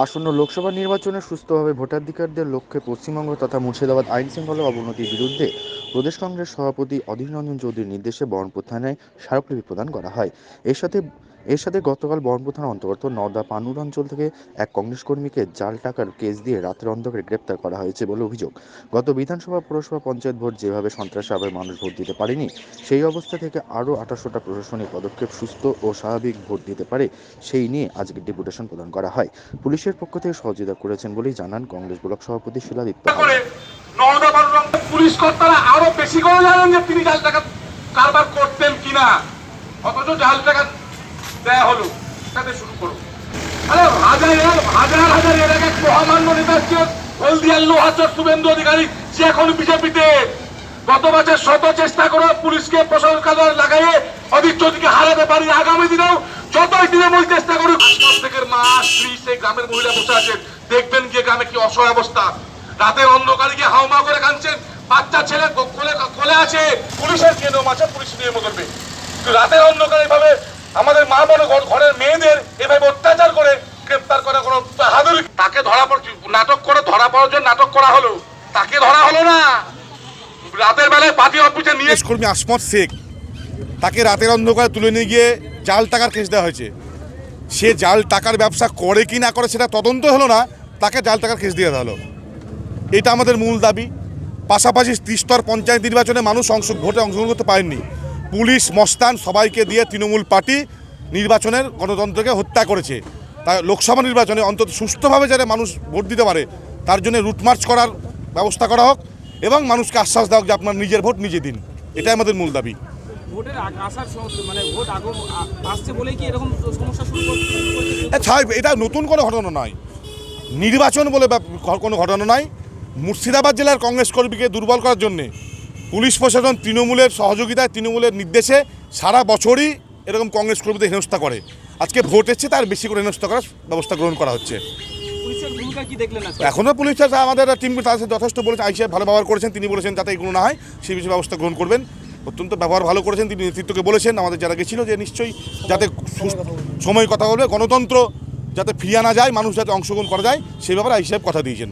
আসন্ন লোকসভা নির্বাচনে সুষ্ঠুভাবে ভোটাধিকারদের লক্ষ্যে পশ্চিমবঙ্গ তথা মুর্শিদাবাদ আইন শৃঙ্খলা অবনতির বিরুদ্ধে প্রদেশ কংগ্রেস সভাপতি অধীর রঞ্জন চৌধুরীর নির্দেশে বহরমপুর থানায় স্মারকলিপি প্রদান করা হয়। এর সাথে গতকাল বহরমপুর থানার অন্তর্গত নওদা পানুর অঞ্চল থেকে এক কংগ্রেস কর্মীকে জাল টাকার কেস দিয়ে রাতের অন্ধকারে গ্রেপ্তার করা হয়েছে বলে অভিযোগ। গত বিধানসভা পৌরসভা পঞ্চায়েত ভোট যেভাবে সন্ত্রাসভাবে মানুষ ভোট দিতে পারেনি, সেই অবস্থা থেকে আরও ১৮০০টা প্রশাসনিক পদক্ষেপ সুস্থ ও স্বাভাবিক ভোট দিতে পারে, সেই নিয়ে আজকে ডেপুটেশন প্রদান করা হয়। পুলিশের পক্ষ থেকে সহযোগিতা করেছেন বলেই জানান কংগ্রেস ব্লক সভাপতি শিলাদিত্য হালদার। পুলিশ কর্তারা আরো বেশি করে জানেন যে তিনি জাল টাকা কারবার করতেন কিনা, অথচ জাল টাকা দেয়া হলো তাতে শুরু করো। আরে হাজার হাজার হাজার এর এক মহামান্য নেতা হলদিয়ার লোহাচর শুভেন্দু অধিকারী, সে এখন বিজেপিতে। গত বছর শত চেষ্টা করে পুলিশকে প্রশাসন কাজে লাগাইয়ে অধীর চৌধুরীকে হারাতে পারি। আগামী দিনেও যতই তৃণমূল চেষ্টা করুক, প্রত্যেকের মা স্ত্রী সেই গ্রামের মহিলা বসে আছেন, দেখবেন গিয়ে গ্রামে কি অসহায় অবস্থা। রাতের অন্ধকারে গিয়ে হাউমা করে কাঁদছেন, বাচ্চা ছেলে কোলে আছে, পুলিশের কে নিয়ম আছে পুলিশ নিয়ম করবে। কিন্তু রাতের অন্ধকারে এভাবে আমাদের মা বোন ঘরের মেয়েদের এভাবে অত্যাচার করে গ্রেপ্তার করা কোনো বাহাদুরি। তাকে নাটক করে ধরা পড়ার জন্য নাটক করা হলো, তাকে ধরা হলো না। রাতের বেলায় পার্টি অফিসে নিয়ে কর্মী আসমত শেখ, তাকে রাতের অন্ধকারে তুলে নিয়ে গিয়ে জাল টাকার কেস দেওয়া হয়েছে। সে জাল টাকার ব্যবসা করে কি না করে সেটা তদন্ত হলো না, তাকে জাল টাকার কেস দিয়ে দেওয়া হলো। এটা আমাদের মূল দাবি। পাশাপাশি ত্রিস্তর পঞ্চায়েত নির্বাচনে মানুষ ভোটে অংশগ্রহণ করতে পারেননি। পুলিশ মস্তান সবাইকে দিয়ে তৃণমূল পার্টি নির্বাচনের গণতন্ত্রকে হত্যা করেছে। তাই লোকসভা নির্বাচনে অন্তত সুষ্ঠুভাবে যাতে মানুষ ভোট দিতে পারে, তার জন্য রুটমার্চ করার ব্যবস্থা করা হোক এবং মানুষকে আশ্বাস দেওয়া হোক যে আপনার নিজের ভোট নিজে দিন। এটাই আমাদের মূল দাবি। এটা নতুন কোনো ঘটনা নয়, নির্বাচন বলে কোনো ঘটনা নয়। মুর্শিদাবাদ জেলার কংগ্রেস কর্মীকে দুর্বল করার জন্যে পুলিশ প্রশাসন তৃণমূলের সহযোগিতায়, তৃণমূলের নির্দেশে সারা বছরই এরকম কংগ্রেস কর্মীদের হেনস্থা করে। আজকে ভোট এসছে, তার বেশি করে হেনস্থা করার ব্যবস্থা গ্রহণ করা হচ্ছে। এখনও পুলিশ আমাদের টিম তাদের সাথে যথেষ্ট বলেছেন, আইসি ভালো ব্যবহার করেছেন। তিনি বলেছেন যাতে এগুলো না হয় সেই বিষয়ে ব্যবস্থা গ্রহণ করবেন। অত্যন্ত ব্যবহার ভালো করেছেন তিনি, নেতৃত্বকে বলেছেন আমাদের যারা গেছিল যে নিশ্চয়ই যাতে সময় কথা বলবে, গণতন্ত্র যাতে ফিরিয়ে আনা যায়, মানুষ যাতে অংশগ্রহণ করা যায়, সেই ব্যাপারে আইসি কথা দিয়েছেন।